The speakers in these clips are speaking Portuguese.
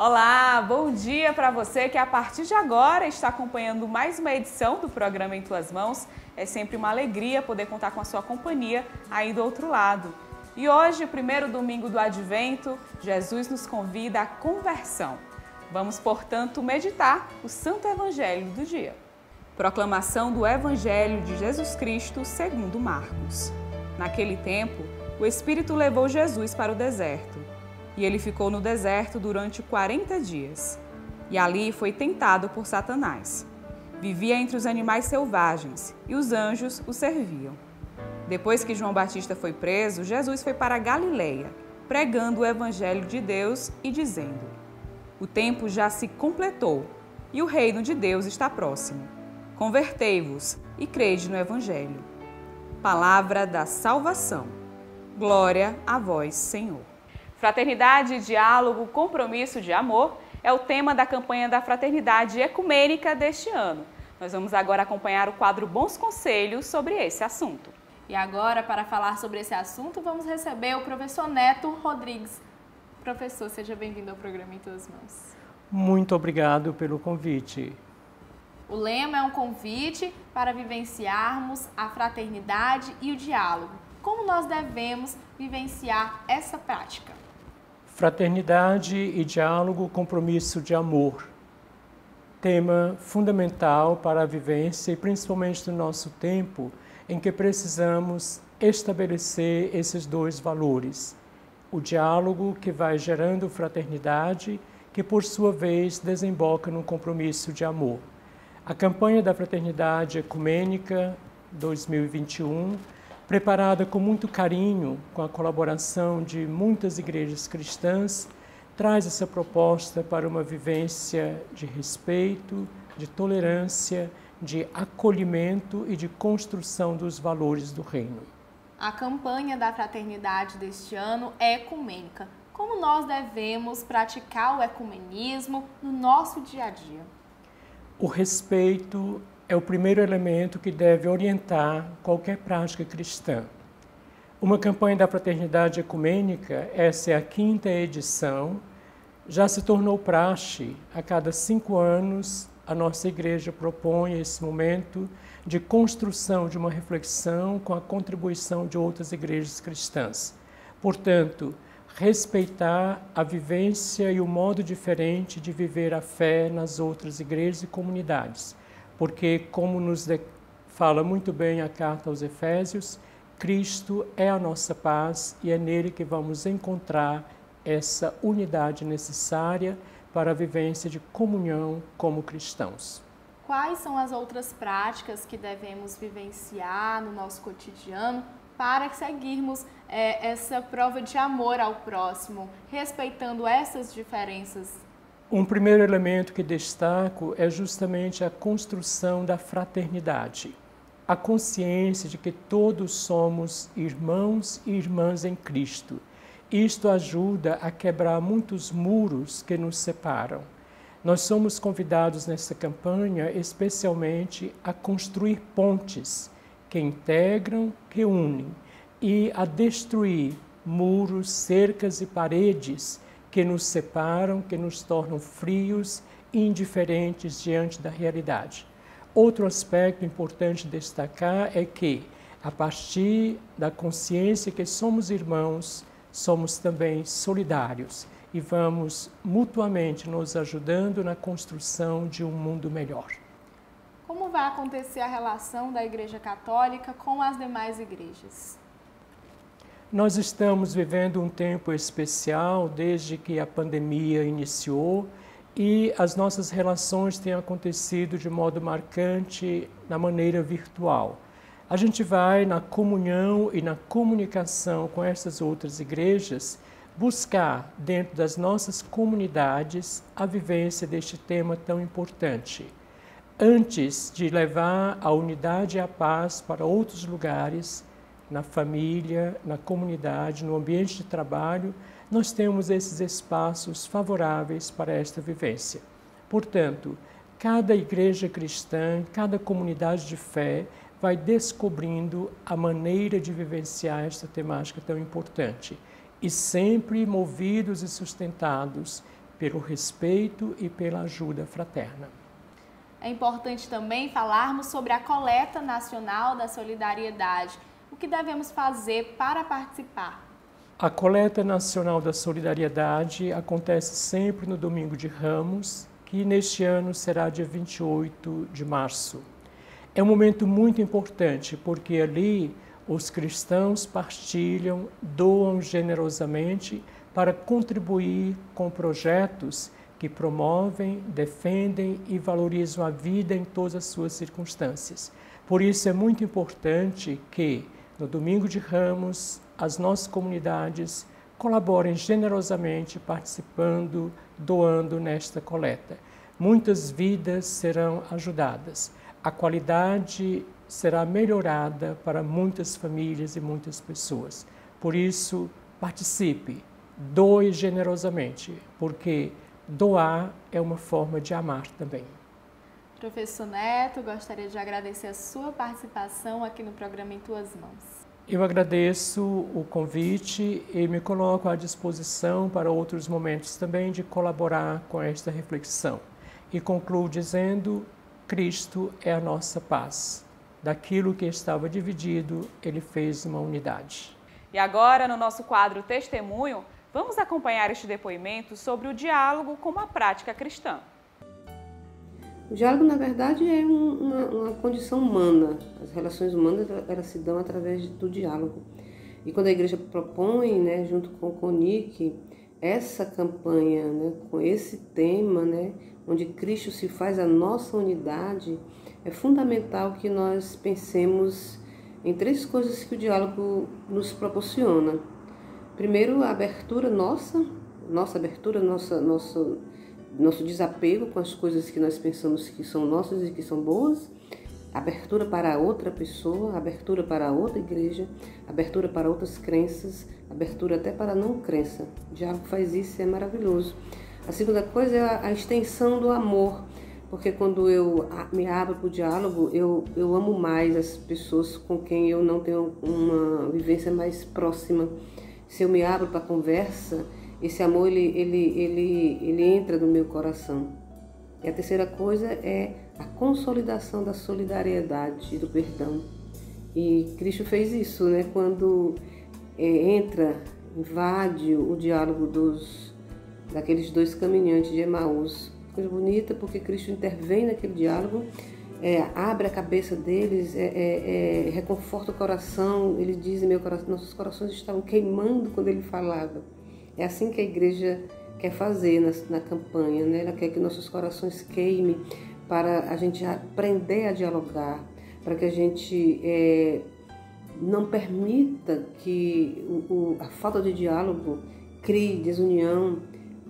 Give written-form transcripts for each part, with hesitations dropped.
Olá, bom dia para você que a partir de agora está acompanhando mais uma edição do programa Em Tuas Mãos. É sempre uma alegria poder contar com a sua companhia aí do outro lado. E hoje, o primeiro domingo do Advento, Jesus nos convida à conversão. Vamos, portanto, meditar o Santo Evangelho do dia. Proclamação do Evangelho de Jesus Cristo segundo Marcos. Naquele tempo, o Espírito levou Jesus para o deserto. E ele ficou no deserto durante 40 dias. E ali foi tentado por Satanás. Vivia entre os animais selvagens e os anjos o serviam. Depois que João Batista foi preso, Jesus foi para a Galileia, pregando o Evangelho de Deus e dizendo: o tempo já se completou e o reino de Deus está próximo. Convertei-vos e crede no Evangelho. Palavra da salvação. Glória a vós, Senhor. Fraternidade, diálogo, compromisso de amor é o tema da campanha da Fraternidade Ecumênica deste ano. Nós vamos agora acompanhar o quadro Bons Conselhos sobre esse assunto. E agora, para falar sobre esse assunto, vamos receber o professor Neto Rodrigues. Professor, seja bem-vindo ao programa Em Tuas Mãos. Muito obrigado pelo convite. O lema é um convite para vivenciarmos a fraternidade e o diálogo. Como nós devemos vivenciar essa prática? Fraternidade e diálogo, compromisso de amor. Tema fundamental para a vivência e principalmente no nosso tempo, em que precisamos estabelecer esses dois valores. O diálogo que vai gerando fraternidade, que por sua vez desemboca num compromisso de amor. A campanha da Fraternidade Ecumênica 2021, preparada com muito carinho, com a colaboração de muitas igrejas cristãs, traz essa proposta para uma vivência de respeito, de tolerância, de acolhimento e de construção dos valores do reino. A campanha da fraternidade deste ano é ecumênica. Como nós devemos praticar o ecumenismo no nosso dia a dia? O respeito é o primeiro elemento que deve orientar qualquer prática cristã. Uma campanha da Fraternidade Ecumênica, essa é a 5ª edição, já se tornou praxe. A cada 5 anos, a nossa igreja propõe esse momento de construção de uma reflexão com a contribuição de outras igrejas cristãs. Portanto, respeitar a vivência e o modo diferente de viver a fé nas outras igrejas e comunidades. Porque, como nos fala muito bem a carta aos Efésios, Cristo é a nossa paz e é nele que vamos encontrar essa unidade necessária para a vivência de comunhão como cristãos. Quais são as outras práticas que devemos vivenciar no nosso cotidiano para seguirmos essa prova de amor ao próximo, respeitando essas diferenças? Um primeiro elemento que destaco é justamente a construção da fraternidade. A consciência de que todos somos irmãos e irmãs em Cristo. Isto ajuda a quebrar muitos muros que nos separam. Nós somos convidados nessa campanha especialmente a construir pontes que integram, que unem, e a destruir muros, cercas e paredes que nos separam, que nos tornam frios e indiferentes diante da realidade. Outro aspecto importante destacar é que, a partir da consciência que somos irmãos, somos também solidários e vamos mutuamente nos ajudando na construção de um mundo melhor. Como vai acontecer a relação da Igreja Católica com as demais igrejas? Nós estamos vivendo um tempo especial desde que a pandemia iniciou e as nossas relações têm acontecido de modo marcante na maneira virtual. A gente vai na comunhão e na comunicação com essas outras igrejas buscar dentro das nossas comunidades a vivência deste tema tão importante. Antes de levar a unidade e a paz para outros lugares, na família, na comunidade, no ambiente de trabalho, nós temos esses espaços favoráveis para esta vivência. Portanto, cada igreja cristã, cada comunidade de fé vai descobrindo a maneira de vivenciar esta temática tão importante e sempre movidos e sustentados pelo respeito e pela ajuda fraterna. É importante também falarmos sobre a Coleta Nacional da Solidariedade. O que devemos fazer para participar? A Coleta Nacional da Solidariedade acontece sempre no Domingo de Ramos, que neste ano será dia 28 de março. É um momento muito importante, porque ali os cristãos partilham, doam generosamente para contribuir com projetos que promovem, defendem e valorizam a vida em todas as suas circunstâncias. Por isso é muito importante que, no Domingo de Ramos, as nossas comunidades colaborem generosamente, participando, doando nesta coleta. Muitas vidas serão ajudadas. A qualidade será melhorada para muitas famílias e muitas pessoas. Por isso, participe, doe generosamente, porque doar é uma forma de amar também. Professor Neto, gostaria de agradecer a sua participação aqui no programa Em Tuas Mãos. Eu agradeço o convite e me coloco à disposição para outros momentos também de colaborar com esta reflexão. E concluo dizendo: Cristo é a nossa paz. Daquilo que estava dividido, Ele fez uma unidade. E agora, no nosso quadro Testemunho, vamos acompanhar este depoimento sobre o diálogo como a prática cristã. O diálogo, na verdade, é uma condição humana. As relações humanas elas se dão através do diálogo. E quando a igreja propõe, né, junto com o CONIC, essa campanha, né, com esse tema, né, onde Cristo se faz a nossa unidade, é fundamental que nós pensemos em três coisas que o diálogo nos proporciona. Primeiro, a abertura nossa abertura, nosso desapego com as coisas que nós pensamos que são nossas e que são boas, abertura para outra pessoa, abertura para outra igreja, abertura para outras crenças, abertura até para a não crença. O diálogo faz isso e é maravilhoso. A segunda coisa é a extensão do amor, porque quando eu me abro para o diálogo, eu amo mais as pessoas com quem eu não tenho uma vivência mais próxima. Se eu me abro para a conversa, esse amor ele entra no meu coração. E a terceira coisa é a consolidação da solidariedade e do perdão. E Cristo fez isso, né? Quando invade o diálogo daqueles dois caminhantes de Emaús. Coisa bonita, porque Cristo intervém naquele diálogo, abre a cabeça deles, reconforta o coração. Ele diz: nossos corações estavam queimando quando ele falava. É assim que a igreja quer fazer na campanha, né? Ela quer que nossos corações queimem para a gente aprender a dialogar, para que a gente não permita que a falta de diálogo crie desunião,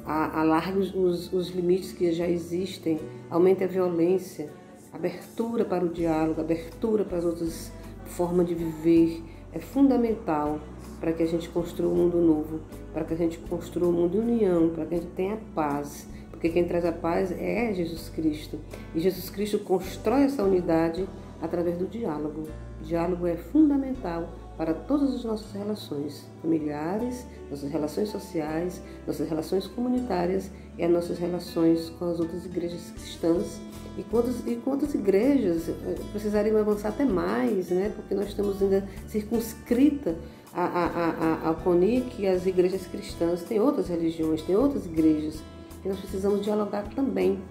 alargue os limites que já existem, aumente a violência. Abertura para o diálogo, abertura para as outras formas de viver é fundamental para que a gente construa um mundo novo, para que a gente construa um mundo de união, para que a gente tenha paz, porque quem traz a paz é Jesus Cristo. E Jesus Cristo constrói essa unidade através do diálogo. O diálogo é fundamental para todas as nossas relações familiares, nossas relações sociais, nossas relações comunitárias e as nossas relações com as outras igrejas cristãs. E com outras igrejas precisariam avançar até mais, né? Porque nós estamos ainda circunscrita ao CONIC e às igrejas cristãs. Tem outras religiões, tem outras igrejas, e nós precisamos dialogar também,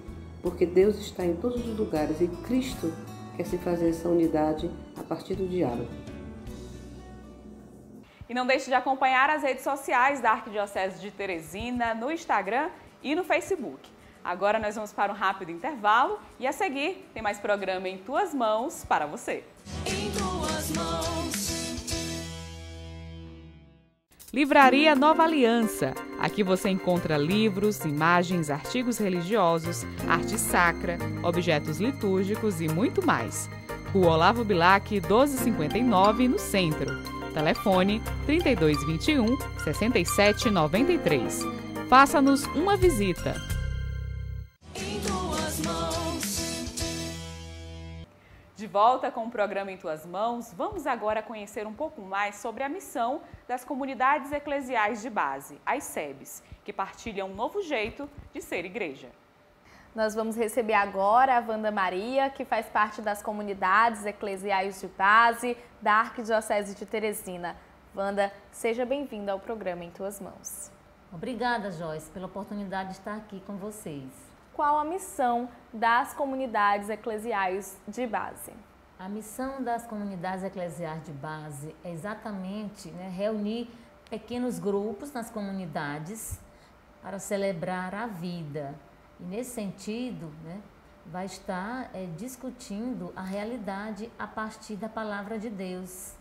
porque Deus está em todos os lugares e Cristo quer se fazer essa unidade a partir do diálogo. E não deixe de acompanhar as redes sociais da Arquidiocese de Teresina no Instagram e no Facebook. Agora nós vamos para um rápido intervalo e a seguir tem mais programa Em Tuas Mãos para você. Em Tuas Mãos. Livraria Nova Aliança. Aqui você encontra livros, imagens, artigos religiosos, arte sacra, objetos litúrgicos e muito mais. Rua Olavo Bilac, 1259, no centro. Telefone 3221 6793. Faça-nos uma visita. De volta com o programa Em Tuas Mãos, vamos agora conhecer um pouco mais sobre a missão das comunidades eclesiais de base, as SEBs, que partilham um novo jeito de ser igreja. Nós vamos receber agora a Wanda Maria, que faz parte das comunidades eclesiais de base da Arquidiocese de Teresina. Wanda, seja bem-vinda ao programa Em Tuas Mãos. Obrigada, Joyce, pela oportunidade de estar aqui com vocês. Qual a missão das comunidades eclesiais de base? A missão das comunidades eclesiais de base é exatamente reunir pequenos grupos nas comunidades para celebrar a vida. E nesse sentido, vai estar discutindo a realidade a partir da palavra de Deus.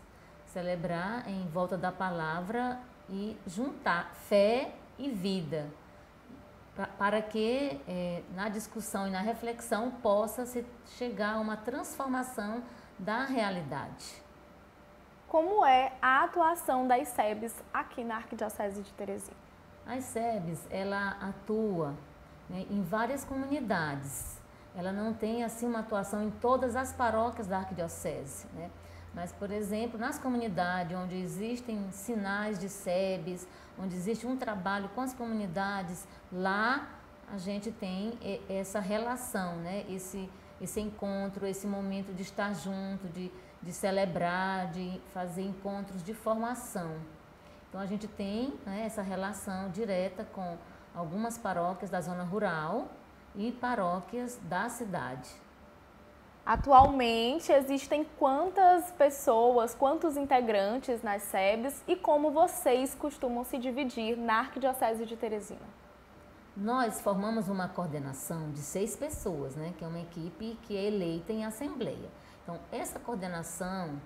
Celebrar em volta da palavra e juntar fé e vida, para que na discussão e na reflexão possa se chegar a uma transformação da realidade. Como é a atuação das SEBs aqui na Arquidiocese de Teresina? As SEBs, ela atua em várias comunidades. Ela não tem assim uma atuação em todas as paróquias da Arquidiocese, Mas, por exemplo, nas comunidades onde existem sinais de SEBs, onde existe um trabalho com as comunidades, lá a gente tem essa relação, esse encontro, esse momento de estar junto, de celebrar, de fazer encontros de formação. Então, a gente tem essa relação direta com algumas paróquias da zona rural e paróquias da cidade. Atualmente, existem quantas pessoas, quantos integrantes nas SEBs e como vocês costumam se dividir na Arquidiocese de Teresina? Nós formamos uma coordenação de 6 pessoas, que é uma equipe que é eleita em assembleia. Então, essa coordenação,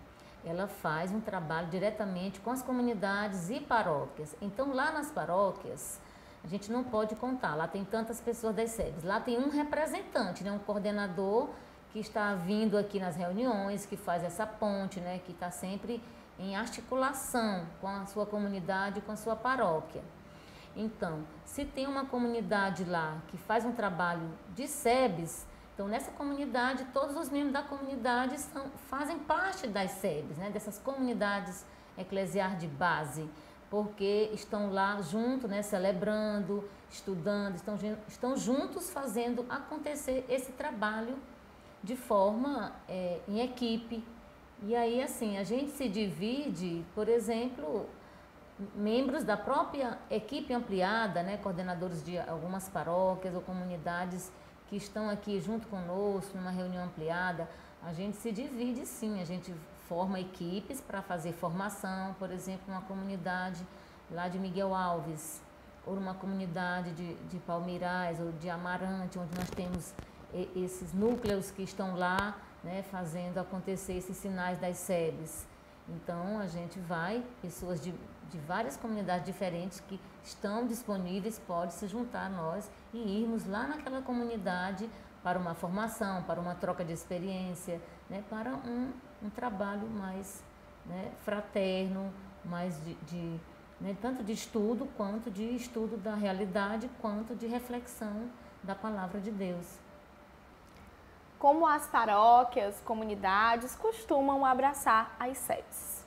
ela faz um trabalho diretamente com as comunidades e paróquias. Então, lá nas paróquias, a gente não pode contar, lá tem tantas pessoas das SEBs. Lá tem um representante, um coordenador que está vindo aqui nas reuniões, que faz essa ponte, que está sempre em articulação com a sua comunidade, com a sua paróquia. Então, se tem uma comunidade lá que faz um trabalho de SEBs, então nessa comunidade, todos os membros da comunidade fazem parte das SEBs, dessas comunidades eclesiais de base, porque estão lá junto, celebrando, estudando, estão juntos fazendo acontecer esse trabalho de forma em equipe. E aí, assim, a gente se divide, por exemplo, membros da própria equipe ampliada, coordenadores de algumas paróquias ou comunidades que estão aqui junto conosco, numa reunião ampliada, a gente se divide sim, a gente forma equipes para fazer formação, por exemplo, numa comunidade lá de Miguel Alves, ou numa comunidade de Palmeirais ou de Amarante, onde nós temos esses núcleos que estão lá, fazendo acontecer esses sinais das SEBs. Então, a gente pessoas de várias comunidades diferentes que estão disponíveis, podem se juntar a nós e irmos lá naquela comunidade para uma formação, para uma troca de experiência, para um trabalho mais fraterno, mais tanto de estudo, quanto de estudo da realidade, quanto de reflexão da palavra de Deus. Como as paróquias, comunidades costumam abraçar as SEBs?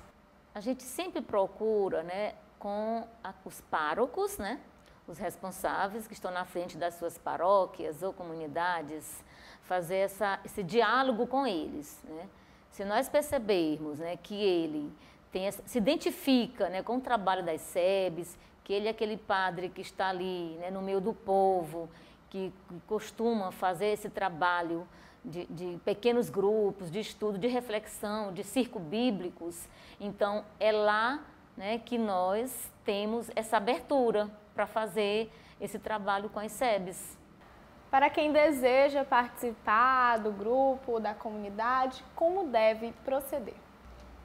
A gente sempre procura, com os párocos, os responsáveis que estão na frente das suas paróquias ou comunidades, fazer esse diálogo com eles. Se nós percebermos que ele se identifica com o trabalho das SEBs, que ele é aquele padre que está ali no meio do povo, que costuma fazer esse trabalho de pequenos grupos, de estudo, de reflexão, de circo bíblicos. Então, é lá que nós temos essa abertura para fazer esse trabalho com as SEBs. Para quem deseja participar do grupo, da comunidade, como deve proceder?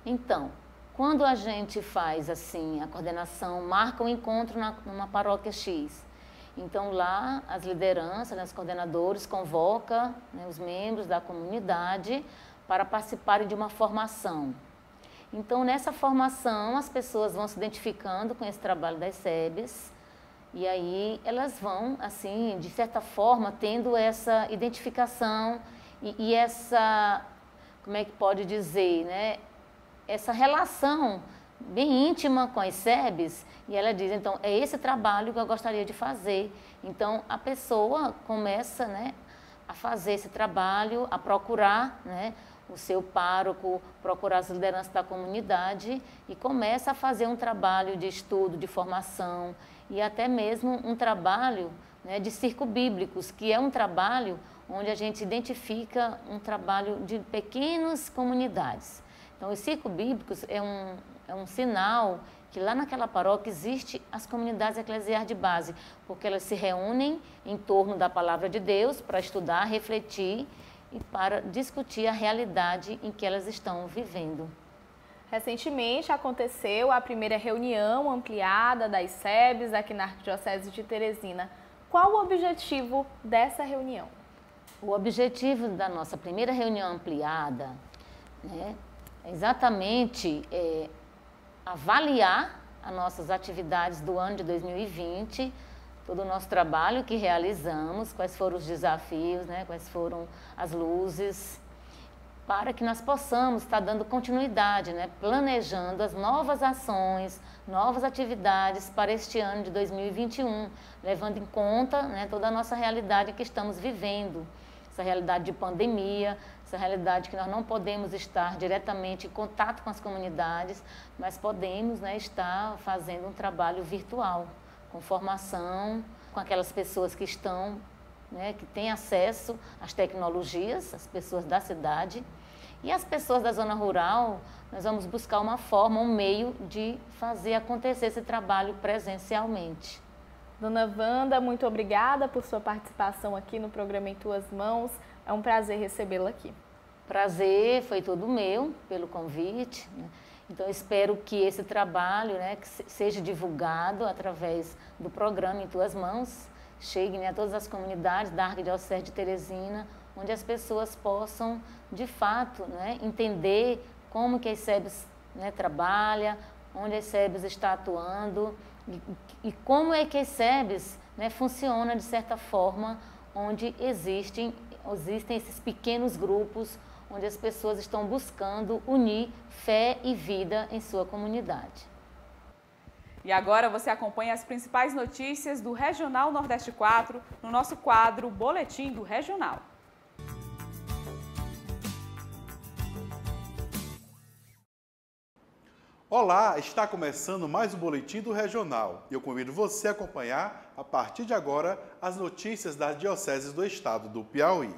Então, quando a gente faz assim, a coordenação marca um encontro numa paróquia X, então lá as lideranças, os coordenadores convocam os membros da comunidade para participarem de uma formação. Então nessa formação as pessoas vão se identificando com esse trabalho das SEBs e aí elas vão, assim, de certa forma, tendo essa identificação e essa como é que pode dizer, né, essa relação bem íntima com as SEBs, e ela diz, então, é esse trabalho que eu gostaria de fazer. Então, a pessoa começa, né, a fazer esse trabalho, a procurar, né, o seu pároco, procurar as lideranças da comunidade e começa a fazer um trabalho de estudo, de formação e até mesmo um trabalho, né, de circo bíblicos, que é um trabalho onde a gente identifica um trabalho de pequenas comunidades. Então, os circos bíblicos é um sinal que lá naquela paróquia existe as comunidades eclesiais de base, porque elas se reúnem em torno da palavra de Deus para estudar, refletir e para discutir a realidade em que elas estão vivendo. Recentemente aconteceu a primeira reunião ampliada das SEBs aqui na Arquidiocese de Teresina. Qual o objetivo dessa reunião? O objetivo da nossa primeira reunião ampliada, né, é exatamente avaliar as nossas atividades do ano de 2020, todo o nosso trabalho que realizamos, quais foram os desafios, né, quais foram as luzes, para que nós possamos estar dando continuidade, né, planejando as novas ações, novas atividades para este ano de 2021, levando em conta, né, toda a nossa realidade que estamos vivendo, essa realidade de pandemia, essa realidade que nós não podemos estar diretamente em contato com as comunidades, mas podemos, né, estar fazendo um trabalho virtual, com formação, com aquelas pessoas que estão, né, que têm acesso às tecnologias, as pessoas da cidade. E as pessoas da zona rural, nós vamos buscar uma forma, um meio de fazer acontecer esse trabalho presencialmente. Dona Wanda, muito obrigada por sua participação aqui no programa Em Tuas Mãos. É um prazer recebê-la aqui. Prazer, foi todo meu pelo convite, né? Então, espero que esse trabalho, né, que seja divulgado através do programa Em Tuas Mãos, chegue, né, a todas as comunidades da Arquidiocese de Teresina, onde as pessoas possam, de fato, né, entender como que as SEBs, né, trabalham, onde as SEBs estão atuando e como é que as SEBs, né, funcionam de certa forma, onde existem esses pequenos grupos, onde as pessoas estão buscando unir fé e vida em sua comunidade. E agora você acompanha as principais notícias do Regional Nordeste 4 no nosso quadro Boletim do Regional. Olá, está começando mais um Boletim do Regional e eu convido você a acompanhar, a partir de agora, as notícias das dioceses do estado do Piauí.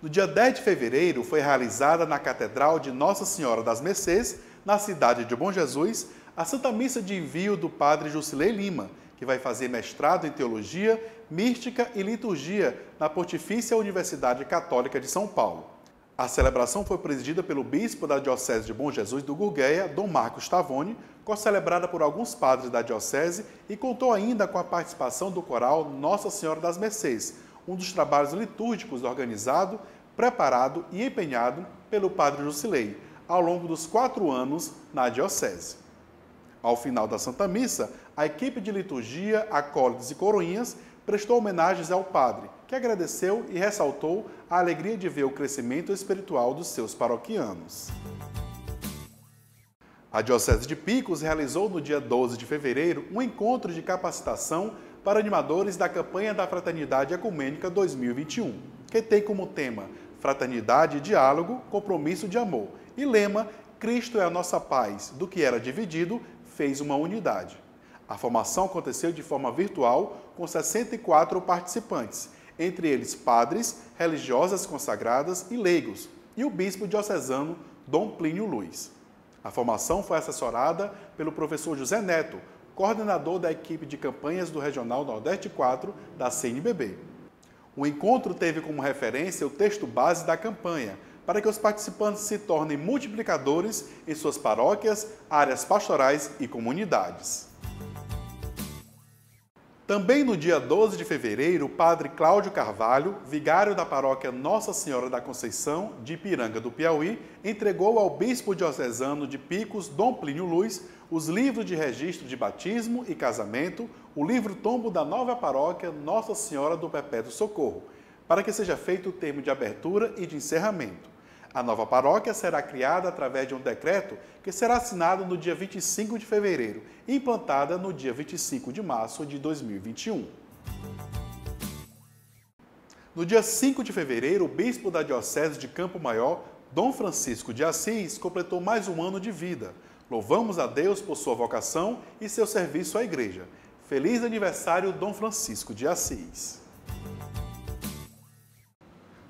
No dia 10 de fevereiro, foi realizada na Catedral de Nossa Senhora das Mercês, na cidade de Bom Jesus, a Santa Missa de envio do Padre Jusilei Lima, que vai fazer mestrado em Teologia, Mística e Liturgia na Pontifícia Universidade Católica de São Paulo. A celebração foi presidida pelo bispo da Diocese de Bom Jesus do Gurgueia, Dom Marcos Tavoni, co-celebrada por alguns padres da diocese e contou ainda com a participação do coral Nossa Senhora das Mercês, um dos trabalhos litúrgicos organizado, preparado e empenhado pelo Padre Jusilei, ao longo dos 4 anos na diocese. Ao final da Santa Missa, a equipe de liturgia, acólitos e coroinhas prestou homenagens ao padre, que agradeceu e ressaltou a alegria de ver o crescimento espiritual dos seus paroquianos. A Diocese de Picos realizou no dia 12 de fevereiro um encontro de capacitação para animadores da campanha da Fraternidade Ecumênica 2021, que tem como tema Fraternidade e Diálogo, Compromisso de Amor e lema Cristo é a nossa paz, do que era dividido, fez uma unidade. A formação aconteceu de forma virtual com 64 participantes, entre eles padres, religiosas consagradas e leigos, e o bispo diocesano Dom Plínio Luiz. A formação foi assessorada pelo professor José Neto, coordenador da equipe de campanhas do Regional Nordeste 4 da CNBB. O encontro teve como referência o texto base da campanha, para que os participantes se tornem multiplicadores em suas paróquias, áreas pastorais e comunidades. Também no dia 12 de fevereiro, o padre Cláudio Carvalho, vigário da paróquia Nossa Senhora da Conceição, de Ipiranga do Piauí, entregou ao bispo diocesano de Picos, Dom Plínio Luiz, os livros de registro de batismo e casamento, o livro-tombo da nova paróquia Nossa Senhora do Perpétuo Socorro, para que seja feito o termo de abertura e de encerramento. A nova paróquia será criada através de um decreto que será assinado no dia 25 de fevereiro e implantada no dia 25 de março de 2021. No dia 5 de fevereiro, o bispo da Diocese de Campo Maior, Dom Francisco de Assis, completou mais um ano de vida. Louvamos a Deus por sua vocação e seu serviço à Igreja. Feliz aniversário, Dom Francisco de Assis.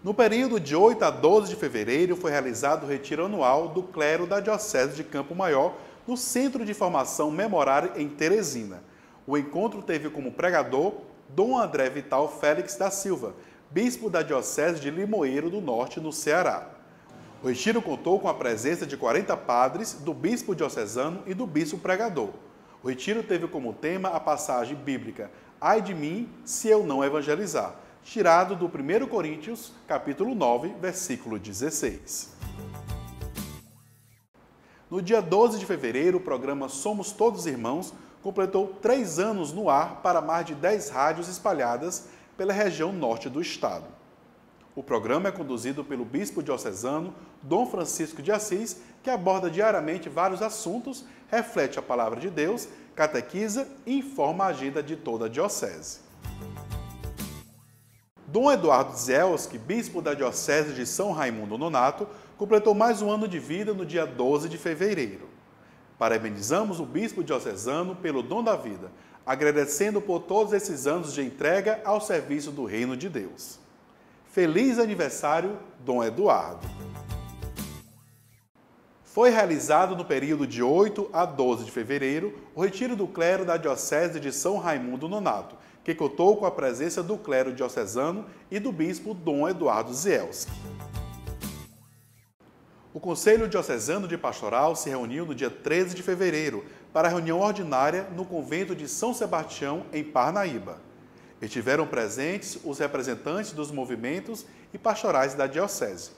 No período de 8 a 12 de fevereiro, foi realizado o retiro anual do clero da Diocese de Campo Maior, no Centro de Formação Memorária em Teresina. O encontro teve como pregador Dom André Vital Félix da Silva, bispo da Diocese de Limoeiro do Norte, no Ceará. O retiro contou com a presença de 40 padres, do bispo diocesano e do bispo pregador. O retiro teve como tema a passagem bíblica "Ai de mim, se eu não evangelizar", tirado do 1 Coríntios, capítulo 9, versículo 16. No dia 12 de fevereiro, o programa Somos Todos Irmãos completou 3 anos no ar para mais de 10 rádios espalhadas pela região norte do estado. O programa é conduzido pelo bispo diocesano Dom Francisco de Assis, que aborda diariamente vários assuntos, reflete a palavra de Deus, catequiza e informa a agenda de toda a diocese. Dom Eduardo Zielski, bispo da Diocese de São Raimundo Nonato, completou mais um ano de vida no dia 12 de fevereiro. Parabenizamos o bispo diocesano pelo dom da vida, agradecendo por todos esses anos de entrega ao serviço do Reino de Deus. Feliz aniversário, Dom Eduardo! Foi realizado no período de 8 a 12 de fevereiro o retiro do clero da Diocese de São Raimundo Nonato, que contou com a presença do clero diocesano e do bispo Dom Eduardo Zielski. O Conselho Diocesano de Pastoral se reuniu no dia 13 de fevereiro para a reunião ordinária no convento de São Sebastião, em Parnaíba. Estiveram presentes os representantes dos movimentos e pastorais da Diocese.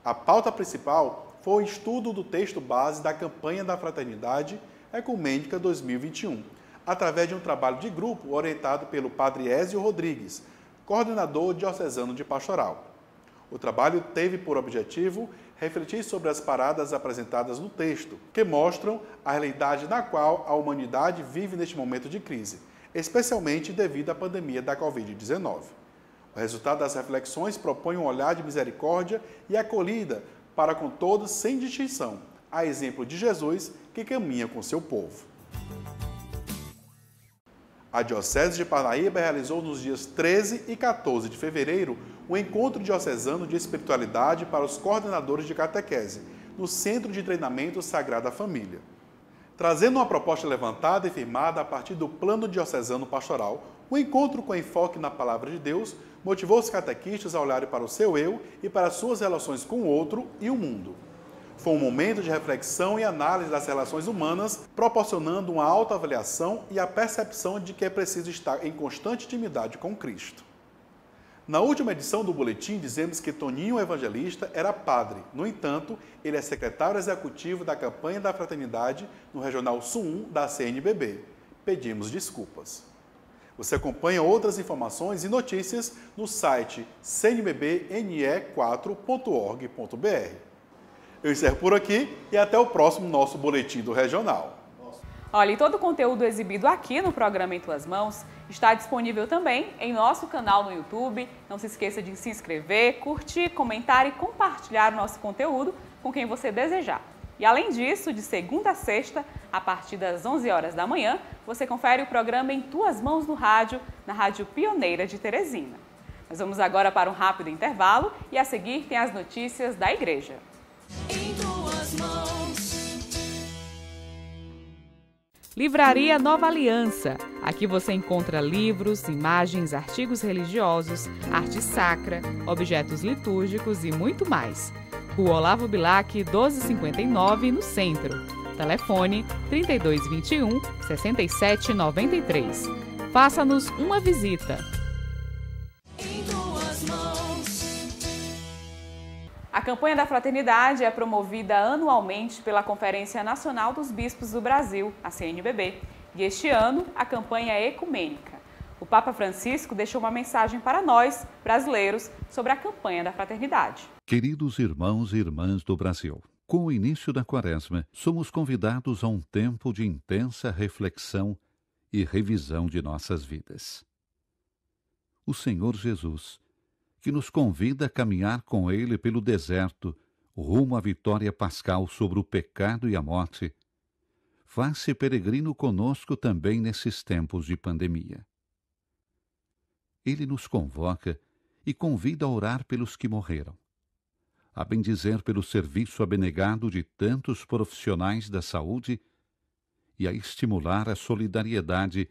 A pauta principal foi o estudo do texto base da campanha da Fraternidade Ecumênica 2021, através de um trabalho de grupo orientado pelo Padre Ézio Rodrigues, coordenador diocesano de pastoral. O trabalho teve por objetivo refletir sobre as paradas apresentadas no texto, que mostram a realidade na qual a humanidade vive neste momento de crise, especialmente devido à pandemia da Covid-19. O resultado das reflexões propõe um olhar de misericórdia e acolhida para com todos sem distinção, a exemplo de Jesus que caminha com seu povo. A Diocese de Parnaíba realizou nos dias 13 e 14 de fevereiro um encontro diocesano de espiritualidade para os coordenadores de catequese, no Centro de Treinamento Sagrada Família. Trazendo uma proposta levantada e firmada a partir do Plano Diocesano Pastoral, o encontro com enfoque na Palavra de Deus motivou os catequistas a olharem para o seu eu e para suas relações com o outro e o mundo. Foi um momento de reflexão e análise das relações humanas, proporcionando uma autoavaliação e a percepção de que é preciso estar em constante intimidade com Cristo. Na última edição do boletim, dizemos que Toninho Evangelista era padre. No entanto, ele é secretário executivo da campanha da Fraternidade no Regional Sul 1 da CNBB. Pedimos desculpas. Você acompanha outras informações e notícias no site cnbbne4.org.br. Eu encerro por aqui e até o próximo nosso Boletim do Regional. Olha, e todo o conteúdo exibido aqui no programa Em Tuas Mãos está disponível também em nosso canal no YouTube. Não se esqueça de se inscrever, curtir, comentar e compartilhar o nosso conteúdo com quem você desejar. E além disso, de segunda a sexta, a partir das 11 horas da manhã, você confere o programa Em Tuas Mãos no rádio, na Rádio Pioneira de Teresina. Nós vamos agora para um rápido intervalo e a seguir tem as notícias da Igreja. Em tuas mãos. Livraria Nova Aliança. Aqui você encontra livros, imagens, artigos religiosos, arte sacra, objetos litúrgicos e muito mais. Rua Olavo Bilac, 1259, no centro. Telefone 3221 6793. Faça-nos uma visita. Em tuas mãos. A campanha da Fraternidade é promovida anualmente pela Conferência Nacional dos Bispos do Brasil, a CNBB, e este ano a campanha é ecumênica. O Papa Francisco deixou uma mensagem para nós, brasileiros, sobre a campanha da fraternidade. Queridos irmãos e irmãs do Brasil, com o início da Quaresma, somos convidados a um tempo de intensa reflexão e revisão de nossas vidas. O Senhor Jesus, que nos convida a caminhar com Ele pelo deserto, rumo à vitória pascal sobre o pecado e a morte, faz-se peregrino conosco também nesses tempos de pandemia. Ele nos convoca e convida a orar pelos que morreram, a bendizer pelo serviço abnegado de tantos profissionais da saúde e a estimular a solidariedade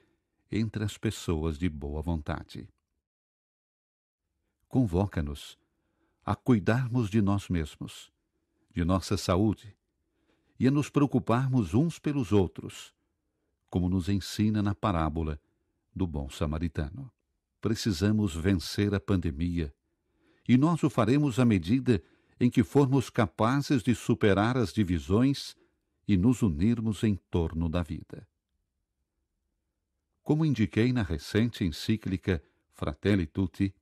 entre as pessoas de boa vontade. Convoca-nos a cuidarmos de nós mesmos, de nossa saúde, e a nos preocuparmos uns pelos outros, como nos ensina na parábola do bom samaritano. Precisamos vencer a pandemia, e nós o faremos à medida em que formos capazes de superar as divisões e nos unirmos em torno da vida. Como indiquei na recente encíclica Fratelli Tutti,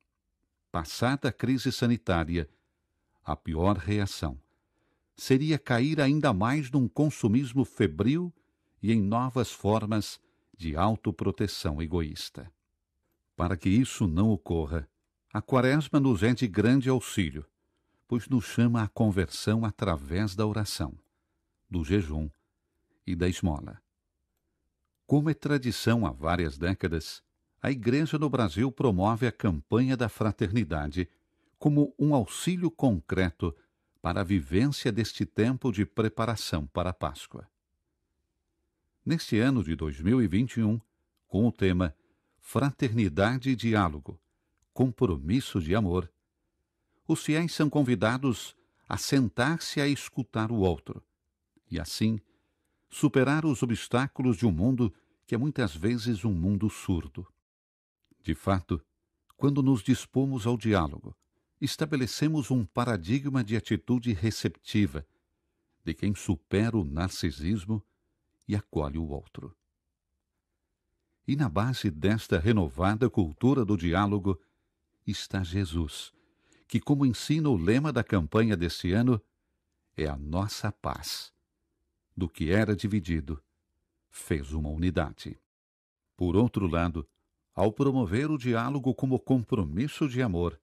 passada a crise sanitária, a pior reação seria cair ainda mais num consumismo febril e em novas formas de autoproteção egoísta. Para que isso não ocorra, a Quaresma nos é de grande auxílio, pois nos chama à conversão através da oração, do jejum e da esmola. Como é tradição há várias décadas, a Igreja no Brasil promove a campanha da fraternidade como um auxílio concreto para a vivência deste tempo de preparação para a Páscoa. Neste ano de 2021, com o tema Fraternidade e Diálogo, Compromisso de Amor, os fiéis são convidados a sentar-se a escutar o outro e, assim, superar os obstáculos de um mundo que é muitas vezes um mundo surdo. De fato, quando nos dispomos ao diálogo, estabelecemos um paradigma de atitude receptiva, de quem supera o narcisismo e acolhe o outro. E na base desta renovada cultura do diálogo está Jesus, que, como ensina o lema da campanha deste ano, é a nossa paz. Do que era dividido, fez uma unidade. Por outro lado, ao promover o diálogo como compromisso de amor,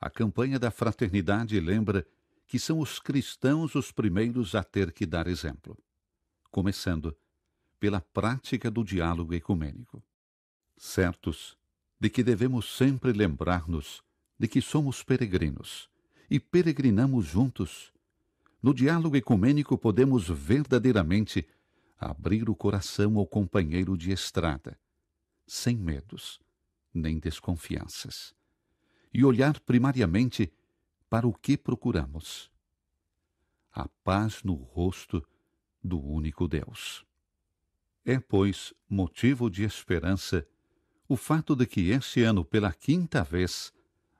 a campanha da fraternidade lembra que são os cristãos os primeiros a ter que dar exemplo, começando pela prática do diálogo ecumênico. Certos de que devemos sempre lembrar-nos de que somos peregrinos e peregrinamos juntos, no diálogo ecumênico podemos verdadeiramente abrir o coração ao companheiro de estrada, sem medos nem desconfianças, e olhar primariamente para o que procuramos: a paz no rosto do único Deus. É, pois, motivo de esperança o fato de que este ano, pela 5ª vez,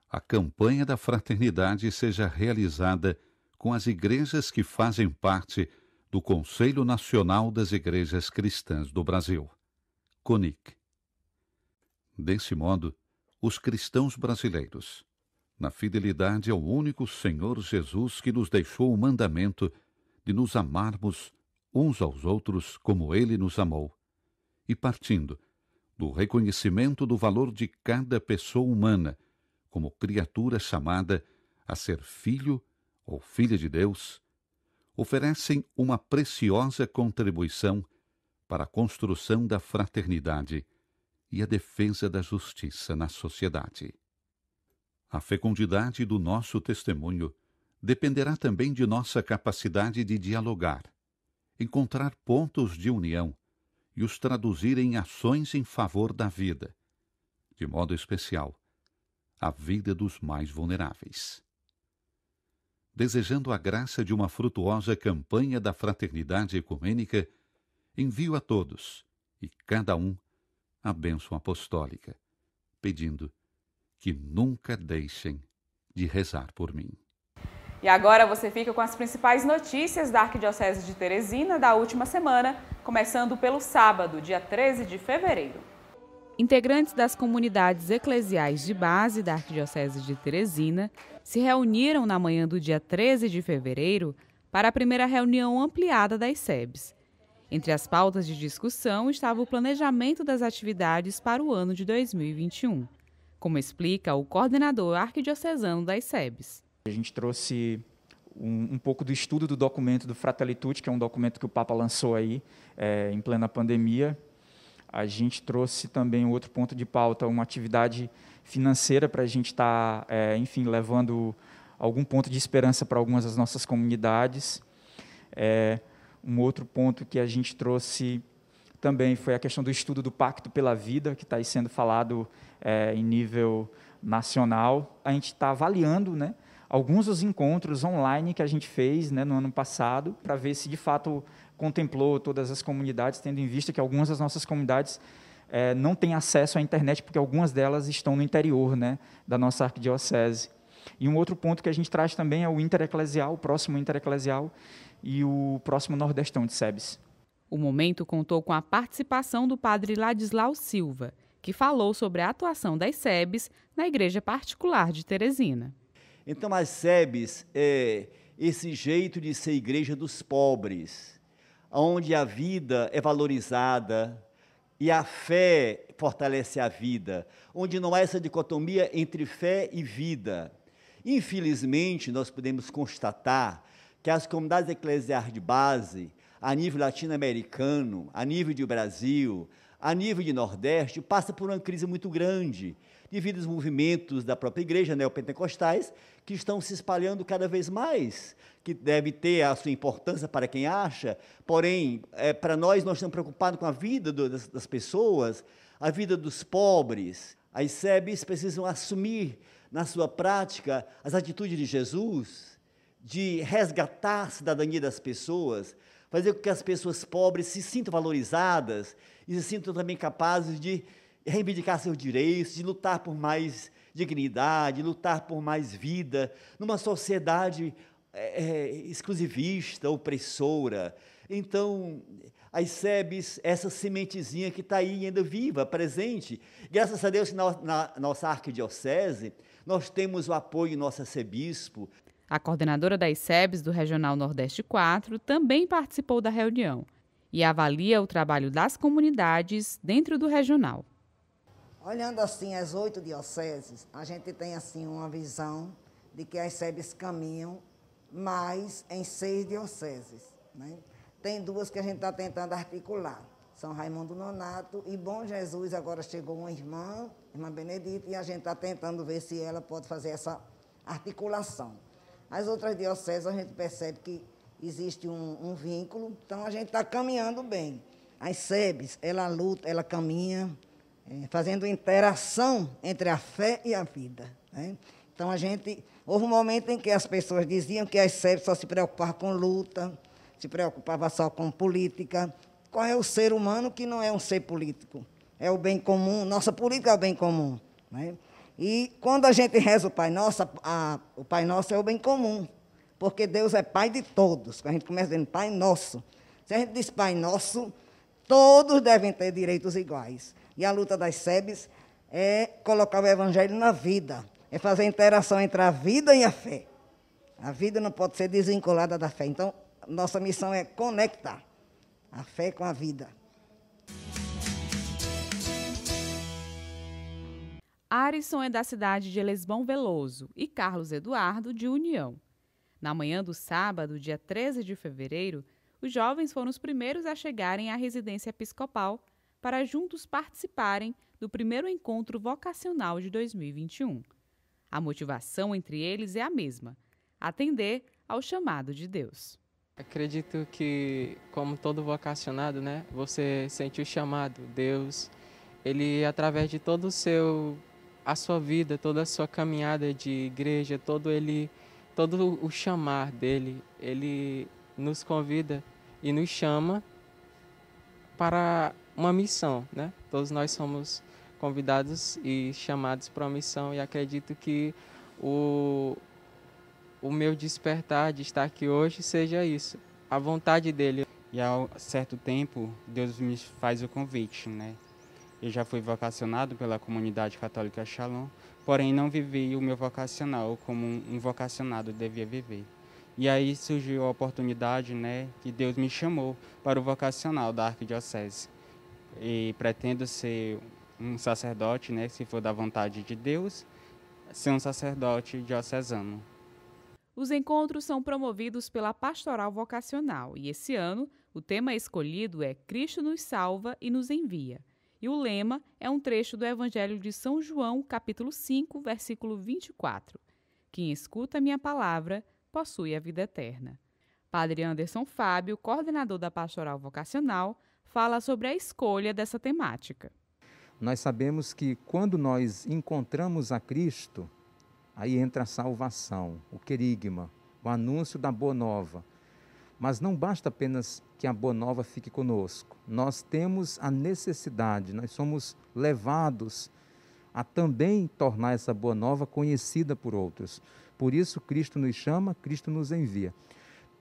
a campanha da fraternidade seja realizada com as igrejas que fazem parte do Conselho Nacional das Igrejas Cristãs do Brasil, CONIC. Desse modo, os cristãos brasileiros, na fidelidade ao único Senhor Jesus que nos deixou o mandamento de nos amarmos uns aos outros como Ele nos amou, e partindo do reconhecimento do valor de cada pessoa humana como criatura chamada a ser filho ou filha de Deus, oferecem uma preciosa contribuição para a construção da fraternidade e a defesa da justiça na sociedade. A fecundidade do nosso testemunho dependerá também de nossa capacidade de dialogar, encontrar pontos de união e os traduzir em ações em favor da vida, de modo especial, a vida dos mais vulneráveis. Desejando a graça de uma frutuosa campanha da fraternidade ecumênica, envio a todos, e cada um, a bênção apostólica, pedindo que nunca deixem de rezar por mim. E agora você fica com as principais notícias da Arquidiocese de Teresina da última semana, começando pelo sábado, dia 13 de fevereiro. Integrantes das comunidades eclesiais de base da Arquidiocese de Teresina se reuniram na manhã do dia 13 de fevereiro para a primeira reunião ampliada das SEBs. Entre as pautas de discussão estava o planejamento das atividades para o ano de 2021, como explica o coordenador arquidiocesano das SEBs. A gente trouxe um pouco do estudo do documento do Fratelli Tutti, que é um documento que o Papa lançou aí em plena pandemia. A gente trouxe também outro ponto de pauta, uma atividade financeira para a gente estar, enfim, levando algum ponto de esperança para algumas das nossas comunidades. Um outro ponto que a gente trouxe também foi a questão do estudo do Pacto pela Vida, que está aí sendo falado em nível nacional. A gente está avaliando, né, alguns dos encontros online que a gente fez, né, no ano passado, para ver se de fato contemplou todas as comunidades, tendo em vista que algumas das nossas comunidades não têm acesso à internet, porque algumas delas estão no interior, né, da nossa arquidiocese. E um outro ponto que a gente traz também é o intereclesial, o próximo intereclesial e o próximo Nordestão de SEBs. O momento contou com a participação do padre Ladislau Silva, que falou sobre a atuação das SEBs na Igreja Particular de Teresina. Então, as SEBs é esse jeito de ser igreja dos pobres, onde a vida é valorizada e a fé fortalece a vida, onde não há essa dicotomia entre fé e vida. Infelizmente, nós podemos constatar que as comunidades eclesiais de base, a nível latino-americano, a nível de Brasil, a nível de Nordeste, passam por uma crise muito grande, devido aos movimentos da própria igreja neopentecostais, que estão se espalhando cada vez mais, que deve ter a sua importância para quem acha, porém, para nós estamos preocupados com a vida das pessoas, a vida dos pobres. As SEBs precisam assumir, na sua prática, as atitudes de Jesus, de resgatar a cidadania das pessoas, fazer com que as pessoas pobres se sintam valorizadas e se sintam também capazes de reivindicar seus direitos, de lutar por mais dignidade, de lutar por mais vida, numa sociedade exclusivista, opressora. Então, as SEBs, essa sementezinha que está aí ainda viva, presente, graças a Deus na nossa arquidiocese, nós temos o apoio do nosso arcebispo. A coordenadora das SEBs do Regional Nordeste 4 também participou da reunião e avalia o trabalho das comunidades dentro do regional. Olhando assim as 8 dioceses, a gente tem assim uma visão de que as SEBs caminham mais em 6 dioceses, né? Tem 2 que a gente está tentando articular, São Raimundo Nonato e Bom Jesus. Agora chegou uma irmã Benedita, e a gente está tentando ver se ela pode fazer essa articulação. As outras dioceses a gente percebe que existe um vínculo, então a gente está caminhando bem. As SEBs, ela luta, ela caminha, fazendo interação entre a fé e a vida, né? Então, houve um momento em que as pessoas diziam que as SEBs só se preocupavam com luta, se preocupavam só com política. Qual é o ser humano que não é um ser político? É o bem comum, nossa política é o bem comum, né? E quando a gente reza o Pai Nosso, o Pai Nosso é o bem comum, porque Deus é Pai de todos. Quando a gente começa dizendo Pai Nosso, se a gente diz Pai Nosso, todos devem ter direitos iguais. E a luta das SEBs é colocar o Evangelho na vida, é fazer a interação entre a vida e a fé. A vida não pode ser desvinculada da fé. Então, nossa missão é conectar a fé com a vida. Arisson é da cidade de Lesbão Veloso e Carlos Eduardo de União. Na manhã do sábado, dia 13 de fevereiro, os jovens foram os primeiros a chegarem à residência episcopal para juntos participarem do primeiro encontro vocacional de 2021. A motivação entre eles é a mesma: atender ao chamado de Deus. Acredito que, como todo vocacionado, né, você sente o chamado. Deus, ele, através de todo a sua vida, toda a sua caminhada de igreja, todo o chamar dele, ele nos convida e nos chama para uma missão, né? Todos nós somos convidados e chamados para uma missão, e acredito que o meu despertar de estar aqui hoje seja isso, a vontade dele. E há certo tempo, Deus me faz o convite, né? Eu já fui vocacionado pela comunidade católica Shalom, porém não vivi o meu vocacional como um vocacionado devia viver. E aí surgiu a oportunidade, né, que Deus me chamou para o vocacional da Arquidiocese. E pretendo ser um sacerdote, né, se for da vontade de Deus, ser um sacerdote diocesano. Os encontros são promovidos pela Pastoral Vocacional e esse ano o tema escolhido é Cristo nos salva e nos envia. E o lema é um trecho do Evangelho de São João, capítulo 5, versículo 24. Quem escuta a minha palavra possui a vida eterna. Padre Anderson Fábio, coordenador da Pastoral Vocacional, fala sobre a escolha dessa temática. Nós sabemos que quando nós encontramos a Cristo, aí entra a salvação, o querigma, o anúncio da Boa Nova. Mas não basta apenas que a Boa Nova fique conosco. Nós temos a necessidade, nós somos levados a também tornar essa Boa Nova conhecida por outros. Por isso, Cristo nos chama, Cristo nos envia.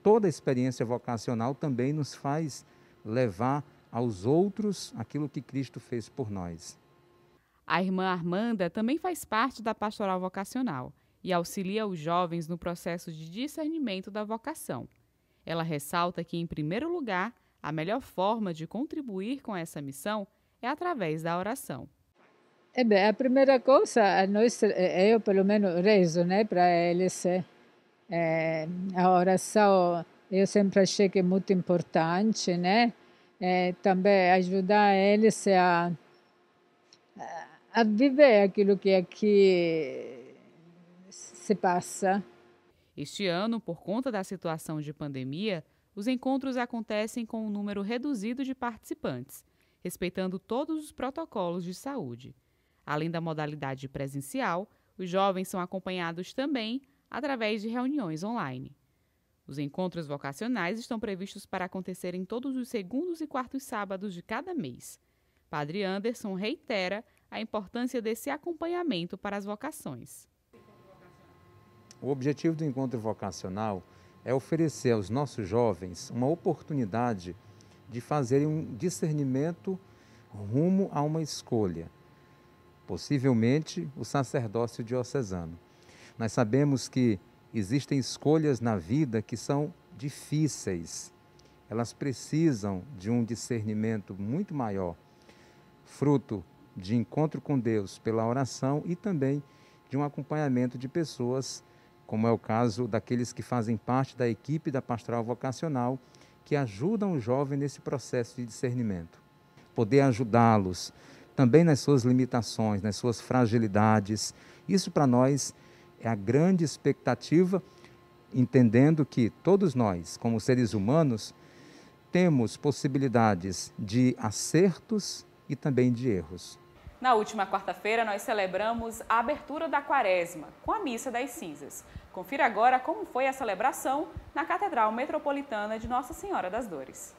Toda a experiência vocacional também nos faz levar aos outros aquilo que Cristo fez por nós. A irmã Armanda também faz parte da Pastoral Vocacional e auxilia os jovens no processo de discernimento da vocação. Ela ressalta que, em primeiro lugar, a melhor forma de contribuir com essa missão é através da oração. A primeira coisa, eu pelo menos rezo, né, para eles. A oração eu sempre achei que é muito importante, né? Também ajudar eles a viver aquilo que aqui se passa. Este ano, por conta da situação de pandemia, os encontros acontecem com um número reduzido de participantes, respeitando todos os protocolos de saúde. Além da modalidade presencial, os jovens são acompanhados também através de reuniões online. Os encontros vocacionais estão previstos para acontecerem todos os segundos e quartos sábados de cada mês. Padre Anderson reitera a importância desse acompanhamento para as vocações. O objetivo do encontro vocacional é oferecer aos nossos jovens uma oportunidade de fazerem um discernimento rumo a uma escolha, possivelmente o sacerdócio diocesano. Nós sabemos que existem escolhas na vida que são difíceis. Elas precisam de um discernimento muito maior, fruto de encontro com Deus pela oração e também de um acompanhamento de pessoas, como é o caso daqueles que fazem parte da equipe da Pastoral Vocacional, que ajudam o jovem nesse processo de discernimento. Poder ajudá-los também nas suas limitações, nas suas fragilidades. Isso para nós é a grande expectativa, entendendo que todos nós, como seres humanos, temos possibilidades de acertos e também de erros. Na última quarta-feira, nós celebramos a abertura da Quaresma, com a Missa das Cinzas. Confira agora como foi a celebração na Catedral Metropolitana de Nossa Senhora das Dores.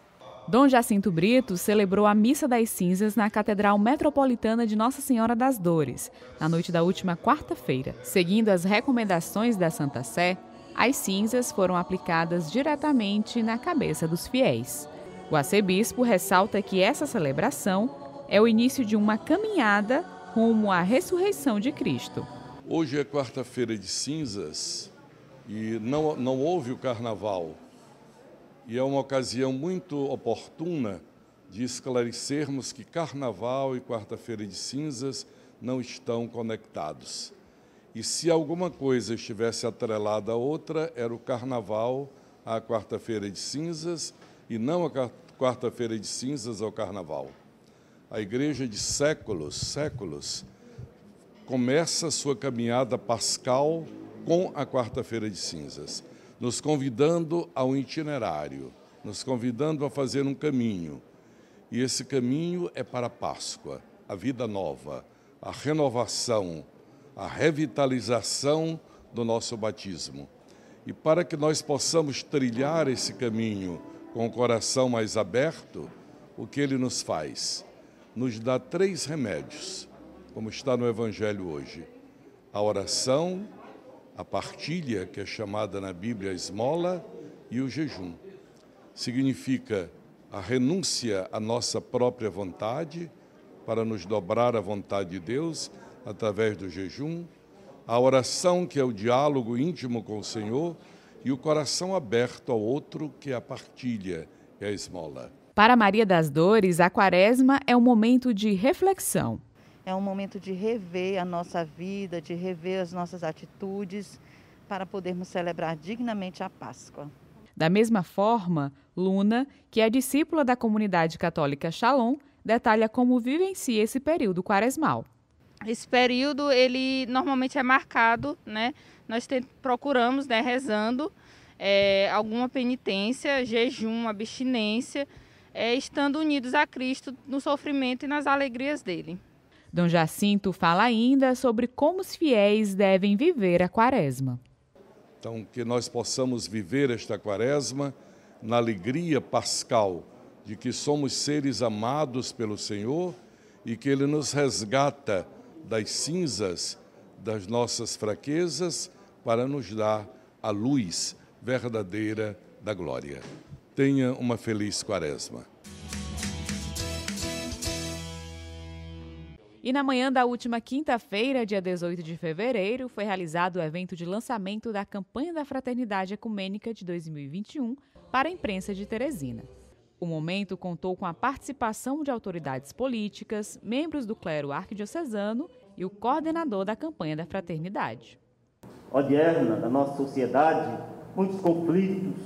Dom Jacinto Brito celebrou a Missa das Cinzas na Catedral Metropolitana de Nossa Senhora das Dores, na noite da última quarta-feira. Seguindo as recomendações da Santa Sé, as cinzas foram aplicadas diretamente na cabeça dos fiéis. O arcebispo ressalta que essa celebração é o início de uma caminhada rumo à ressurreição de Cristo. Hoje é quarta-feira de cinzas e não houve o carnaval. E é uma ocasião muito oportuna de esclarecermos que carnaval e quarta-feira de cinzas não estão conectados. E se alguma coisa estivesse atrelada à outra, era o carnaval à quarta-feira de cinzas e não a quarta-feira de cinzas ao carnaval. A Igreja de séculos, começa a sua caminhada pascal com a quarta-feira de cinzas, nos convidando a um itinerário, nos convidando a fazer um caminho. E esse caminho é para a Páscoa, a vida nova, a renovação, a revitalização do nosso batismo. E para que nós possamos trilhar esse caminho com o coração mais aberto, o que ele nos faz? Nos dá 3 remédios, como está no Evangelho hoje. A oração, a partilha, que é chamada na Bíblia a esmola, e o jejum. Significa a renúncia à nossa própria vontade, para nos dobrar à vontade de Deus através do jejum, a oração, que é o diálogo íntimo com o Senhor, e o coração aberto ao outro, que é a partilha, que é a esmola. Para Maria das Dores, a Quaresma é um momento de reflexão. É um momento de rever a nossa vida, de rever as nossas atitudes, para podermos celebrar dignamente a Páscoa. Da mesma forma, Luna, que é discípula da comunidade católica Shalom, detalha como vivencia esse período quaresmal. Esse período, ele normalmente é marcado, né? Nós procuramos, né, rezando, alguma penitência, jejum, abstinência, estando unidos a Cristo no sofrimento e nas alegrias dele. Dom Jacinto fala ainda sobre como os fiéis devem viver a Quaresma. Então, que nós possamos viver esta Quaresma na alegria pascal de que somos seres amados pelo Senhor e que Ele nos resgata das cinzas das nossas fraquezas para nos dar a luz verdadeira da glória. Tenha uma feliz Quaresma. E na manhã da última quinta-feira, dia 18 de fevereiro, foi realizado o evento de lançamento da Campanha da Fraternidade Ecumênica de 2021 para a imprensa de Teresina. O momento contou com a participação de autoridades políticas, membros do clero arquidiocesano e o coordenador da Campanha da Fraternidade. Odierna da nossa sociedade, muitos conflitos,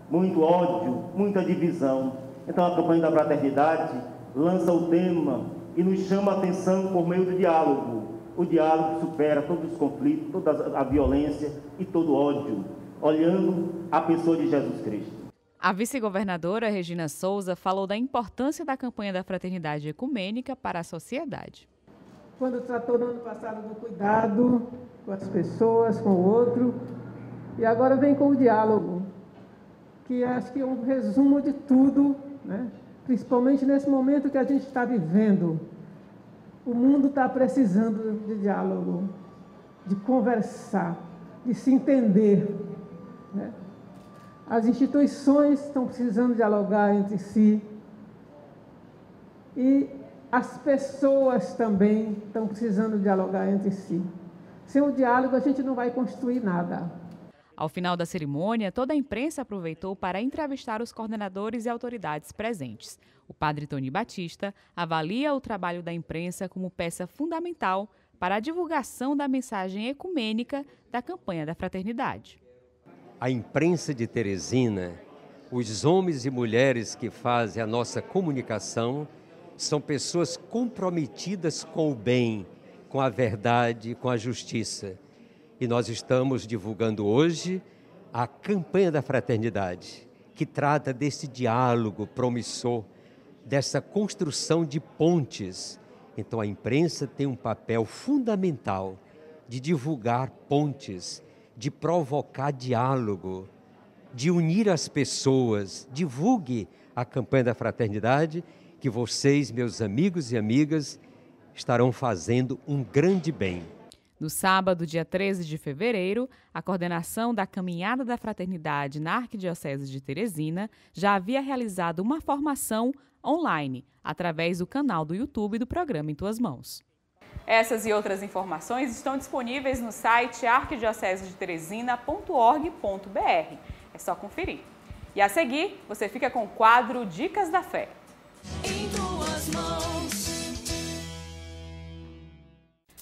muito ódio, muita divisão. Então a Campanha da Fraternidade lança o tema e nos chama a atenção por meio do diálogo. O diálogo supera todos os conflitos, toda a violência e todo o ódio, olhando a pessoa de Jesus Cristo. A vice-governadora Regina Souza falou da importância da Campanha da Fraternidade Ecumênica para a sociedade. Quando tratou no ano passado do cuidado com as pessoas, com o outro, e agora vem com o diálogo, que acho que é um resumo de tudo, né? Principalmente nesse momento que a gente está vivendo. O mundo está precisando de diálogo, de conversar, de se entender, né? As instituições estão precisando dialogar entre si e as pessoas também estão precisando dialogar entre si. Sem o diálogo, a gente não vai construir nada. Ao final da cerimônia, toda a imprensa aproveitou para entrevistar os coordenadores e autoridades presentes. O padre Tony Batista avalia o trabalho da imprensa como peça fundamental para a divulgação da mensagem ecumênica da Campanha da Fraternidade. A imprensa de Teresina, os homens e mulheres que fazem a nossa comunicação, são pessoas comprometidas com o bem, com a verdade, com a justiça. E nós estamos divulgando hoje a Campanha da Fraternidade, que trata desse diálogo promissor, dessa construção de pontes. Então a imprensa tem um papel fundamental de divulgar pontes, de provocar diálogo, de unir as pessoas. Divulgue a Campanha da Fraternidade, que vocês, meus amigos e amigas, estarão fazendo um grande bem. No sábado, dia 13 de fevereiro, a coordenação da Caminhada da Fraternidade na Arquidiocese de Teresina já havia realizado uma formação online, através do canal do YouTube do programa Em Tuas Mãos. Essas e outras informações estão disponíveis no site arquidiocesedeteresina.org.br. É só conferir. E a seguir, você fica com o quadro Dicas da Fé. Em tuas mãos.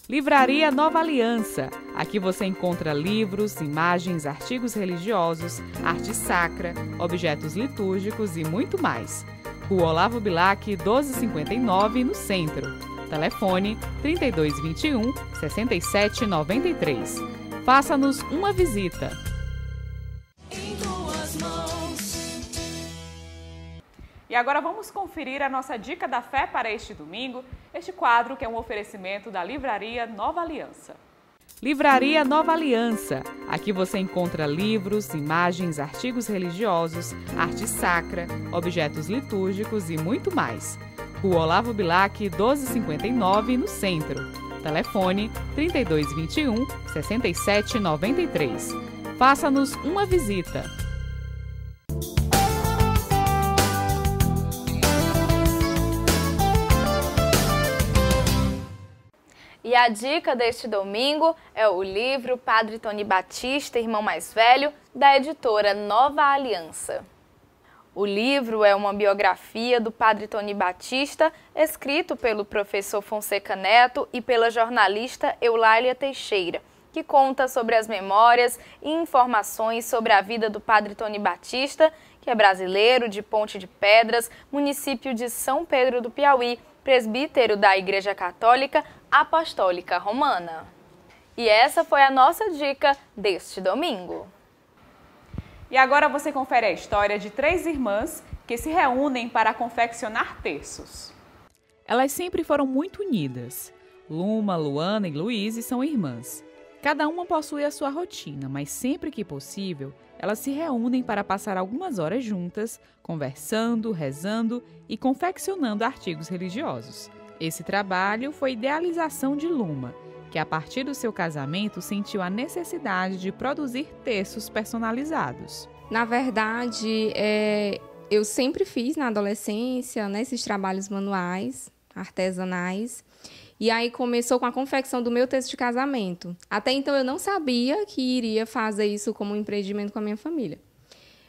Livraria Nova Aliança. Aqui você encontra livros, imagens, artigos religiosos, arte sacra, objetos litúrgicos e muito mais. Rua Olavo Bilac, 1259, no centro. Telefone 3221 6793. Faça-nos uma visita. Em tuas mãos. E agora vamos conferir a nossa dica da fé para este domingo, este quadro que é um oferecimento da Livraria Nova Aliança. Livraria Nova Aliança. Aqui você encontra livros, imagens, artigos religiosos, arte sacra, objetos litúrgicos e muito mais. Rua Olavo Bilac, 1259, no centro. Telefone 3221 6793. Faça-nos uma visita. E a dica deste domingo é o livro Padre Tony Batista, Irmão Mais Velho, da editora Nova Aliança. O livro é uma biografia do Padre Tony Batista, escrito pelo professor Fonseca Neto e pela jornalista Eulália Teixeira, que conta sobre as memórias e informações sobre a vida do Padre Tony Batista, que é brasileiro, de Ponte de Pedras, município de São Pedro do Piauí, presbítero da Igreja Católica Apostólica Romana. E essa foi a nossa dica deste domingo. E agora você confere a história de 3 irmãs que se reúnem para confeccionar terços. Elas sempre foram muito unidas. Luma, Luana e Luíse são irmãs. Cada uma possui a sua rotina, mas sempre que possível, elas se reúnem para passar algumas horas juntas, conversando, rezando e confeccionando artigos religiosos. Esse trabalho foi idealização de Luma, que a partir do seu casamento sentiu a necessidade de produzir terços personalizados. Na verdade, eu sempre fiz na adolescência, né, esses trabalhos manuais, artesanais, e aí começou com a confecção do meu terço de casamento. Até então eu não sabia que iria fazer isso como um empreendimento com a minha família.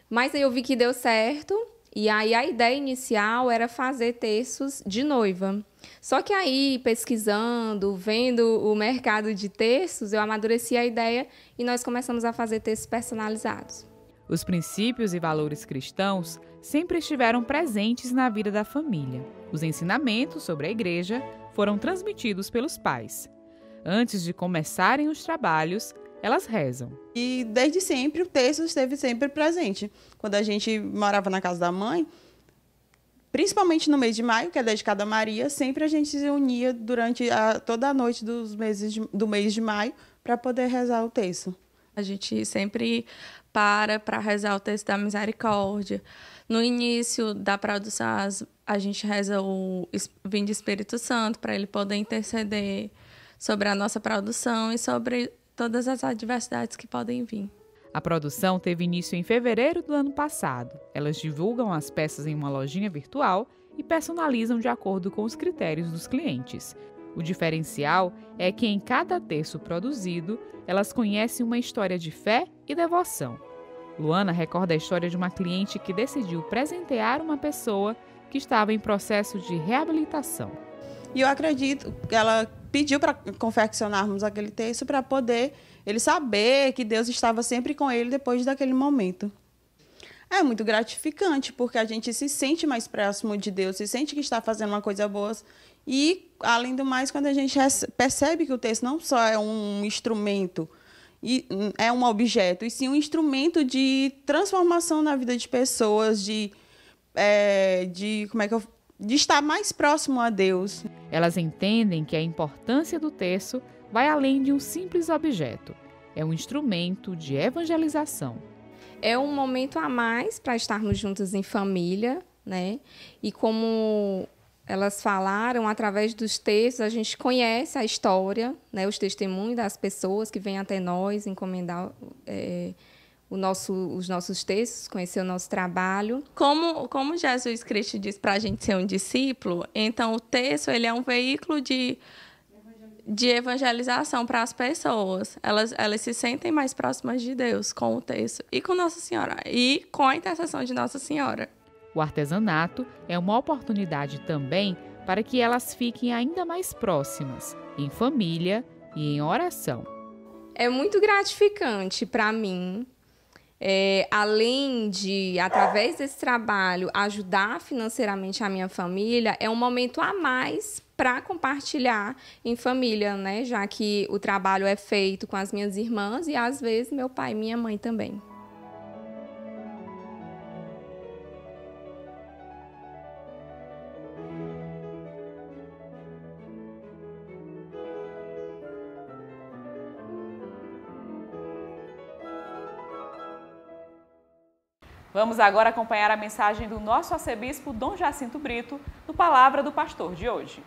Mas aí eu vi que deu certo, e aí a ideia inicial era fazer terços de noiva. Só que aí, pesquisando, vendo o mercado de terços, eu amadureci a ideia e nós começamos a fazer terços personalizados. Os princípios e valores cristãos sempre estiveram presentes na vida da família. Os ensinamentos sobre a igreja foram transmitidos pelos pais. Antes de começarem os trabalhos, elas rezam. E desde sempre o terço esteve sempre presente. Quando a gente morava na casa da mãe, principalmente no mês de maio, que é dedicado a Maria, sempre a gente se unia durante toda a noite do mês de maio para poder rezar o terço. A gente sempre para rezar o terço da misericórdia. No início da produção, a gente reza o Vinde Espírito Santo para ele poder interceder sobre a nossa produção e sobre todas as adversidades que podem vir. A produção teve início em fevereiro do ano passado. Elas divulgam as peças em uma lojinha virtual e personalizam de acordo com os critérios dos clientes. O diferencial é que em cada terço produzido, elas conhecem uma história de fé e devoção. Luana recorda a história de uma cliente que decidiu presentear uma pessoa que estava em processo de reabilitação. E eu acredito que ela pediu para confeccionarmos aquele terço para poder ele saber que Deus estava sempre com ele depois daquele momento. É muito gratificante, porque a gente se sente mais próximo de Deus, se sente que está fazendo uma coisa boa. E, além do mais, quando a gente percebe que o terço não só é um instrumento, é um objeto, e sim um instrumento de transformação na vida de pessoas, de estar mais próximo a Deus. Elas entendem que a importância do terço vai além de um simples objeto. É um instrumento de evangelização. É um momento a mais para estarmos juntos em família, né? E como elas falaram, através dos textos, a gente conhece a história, né? Os testemunhos das pessoas que vêm até nós encomendar os nossos textos, conhecer o nosso trabalho. Como Jesus Cristo diz para a gente ser um discípulo, então o texto ele é um veículo de evangelização para as pessoas. Elas se sentem mais próximas de Deus com o texto e com Nossa Senhora, e com a intercessão de Nossa Senhora. O artesanato é uma oportunidade também para que elas fiquem ainda mais próximas, em família e em oração. É muito gratificante para mim, além de, através desse trabalho, ajudar financeiramente a minha família, é um momento a mais para compartilhar em família, né? Já que o trabalho é feito com as minhas irmãs e, às vezes, meu pai e minha mãe também. Vamos agora acompanhar a mensagem do nosso arcebispo Dom Jacinto Brito, no Palavra do Pastor de hoje.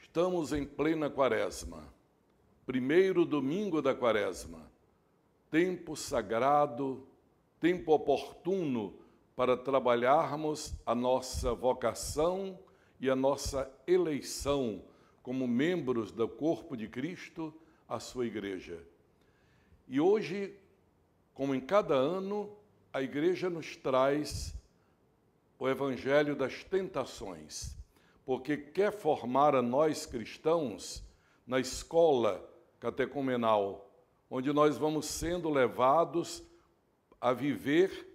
Estamos em plena quaresma, primeiro domingo da quaresma, tempo sagrado, tempo oportuno para trabalharmos a nossa vocação e a nossa eleição como membros do corpo de Cristo, a sua igreja. E hoje, como em cada ano, a igreja nos traz o evangelho das tentações, porque quer formar a nós cristãos na escola catecumenal, onde nós vamos sendo levados a viver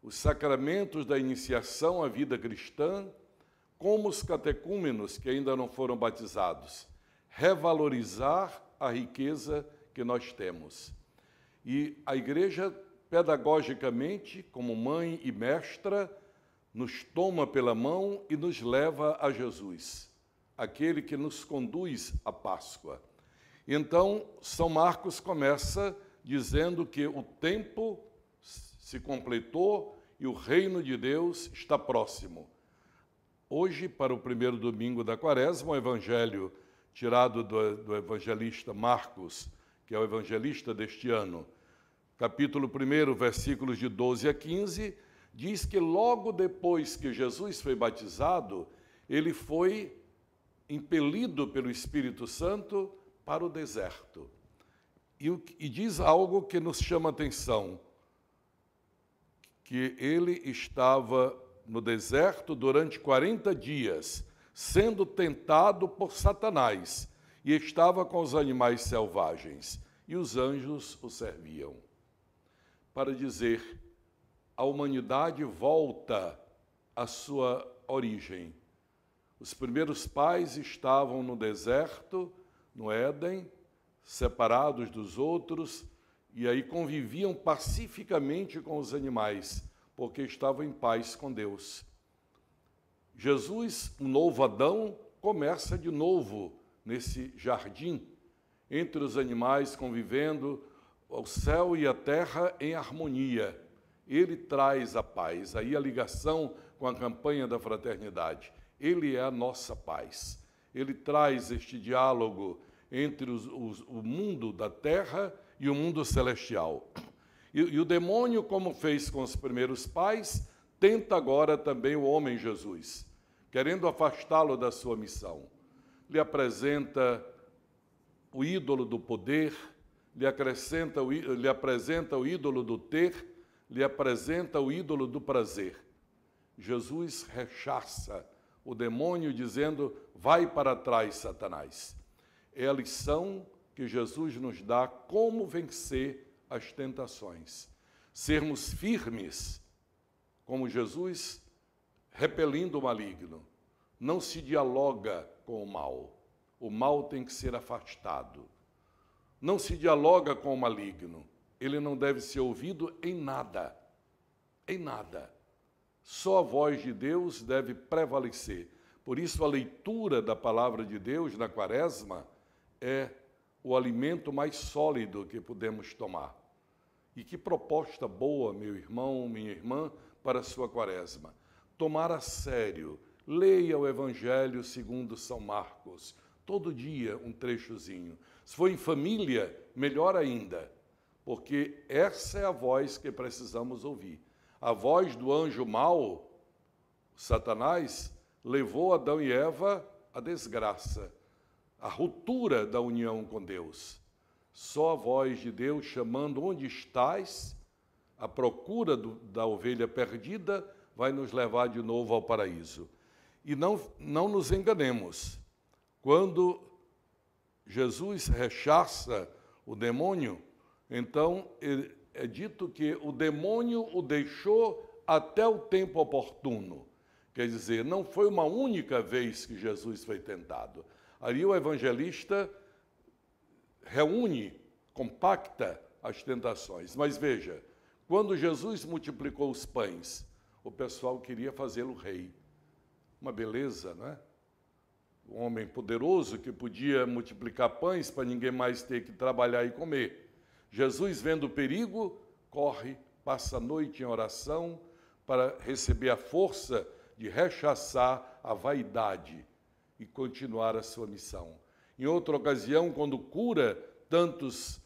os sacramentos da iniciação à vida cristã, como os catecúmenos que ainda não foram batizados, revalorizar a riqueza que nós temos. E a igreja, pedagogicamente, como mãe e mestra, nos toma pela mão e nos leva a Jesus, aquele que nos conduz à Páscoa. Então, São Marcos começa dizendo que o tempo se completou e o reino de Deus está próximo. Hoje, para o primeiro domingo da Quaresma, o evangelho tirado do evangelista Marcos, que é o evangelista deste ano, capítulo 1, versículos de 12 a 15, diz que logo depois que Jesus foi batizado, ele foi impelido pelo Espírito Santo para o deserto. E diz algo que nos chama a atenção, que ele estava no deserto durante 40 dias, sendo tentado por Satanás, e estava com os animais selvagens, e os anjos o serviam. Para dizer, a humanidade volta à sua origem. Os primeiros pais estavam no deserto, no Éden, separados dos outros, e aí conviviam pacificamente com os animais, porque estavam em paz com Deus. Jesus, um novo Adão, começa de novo nesse jardim, entre os animais convivendo, o céu e a terra em harmonia. Ele traz a paz, aí a ligação com a campanha da fraternidade. Ele é a nossa paz. Ele traz este diálogo entre o mundo da terra e o mundo celestial. E o demônio, como fez com os primeiros pais, tenta agora também o homem Jesus, querendo afastá-lo da sua missão. Lhe apresenta o ídolo do poder, lhe apresenta o ídolo do ter, lhe apresenta o ídolo do prazer. Jesus rechaça o demônio dizendo, vai para trás, Satanás. É a lição que Jesus nos dá como vencer as tentações. Sermos firmes, como Jesus, repelindo o maligno. Não se dialoga com o mal. O mal tem que ser afastado. Não se dialoga com o maligno. Ele não deve ser ouvido em nada. Em nada. Só a voz de Deus deve prevalecer. Por isso, a leitura da palavra de Deus na Quaresma é o alimento mais sólido que podemos tomar. E que proposta boa, meu irmão, minha irmã, para a sua Quaresma. Tomar a sério. Leia o Evangelho segundo São Marcos. Todo dia um trechozinho. Se for em família, melhor ainda. Porque essa é a voz que precisamos ouvir. A voz do anjo mau, Satanás, levou Adão e Eva à desgraça, à ruptura da união com Deus. Só a voz de Deus chamando onde estás, a procura da ovelha perdida, vai nos levar de novo ao paraíso. E não nos enganemos. Quando Jesus rechaça o demônio, então é dito que o demônio o deixou até o tempo oportuno. Quer dizer, não foi uma única vez que Jesus foi tentado. Ali o evangelista reúne, compacta as tentações. Mas veja, quando Jesus multiplicou os pães, o pessoal queria fazê-lo rei. Uma beleza, não é? Um homem poderoso que podia multiplicar pães para ninguém mais ter que trabalhar e comer. Jesus, vendo o perigo, corre, passa a noite em oração para receber a força de rechaçar a vaidade e continuar a sua missão. Em outra ocasião, quando cura tantos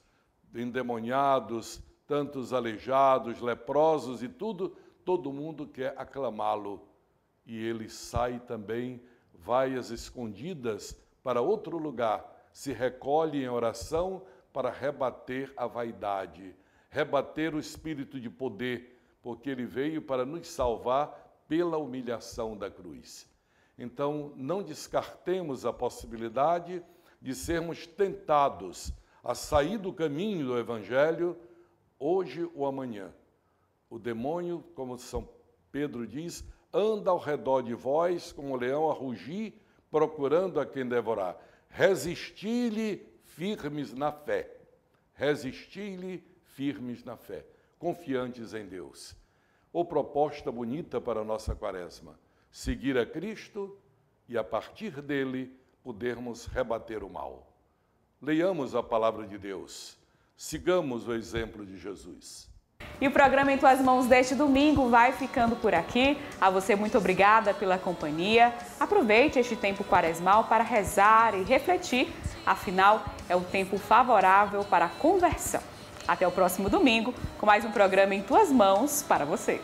endemoniados, tantos aleijados, leprosos e tudo todo mundo quer aclamá-lo. E ele sai também, vai às escondidas para outro lugar, se recolhe em oração para rebater a vaidade, rebater o espírito de poder, porque ele veio para nos salvar pela humilhação da cruz. Então, não descartemos a possibilidade de sermos tentados a sair do caminho do Evangelho hoje ou amanhã. O demônio, como São Pedro diz, anda ao redor de vós como um leão a rugir, procurando a quem devorar. Resisti-lhe firmes na fé. Resisti-lhe firmes na fé, confiantes em Deus. Ou proposta bonita para a nossa quaresma, seguir a Cristo e, a partir dele, podermos rebater o mal. Leiamos a palavra de Deus, sigamos o exemplo de Jesus. E o programa Em Tuas Mãos deste domingo vai ficando por aqui. A você, muito obrigada pela companhia. Aproveite este tempo quaresmal para rezar e refletir. Afinal, é o tempo favorável para a conversão. Até o próximo domingo com mais um programa Em Tuas Mãos para você.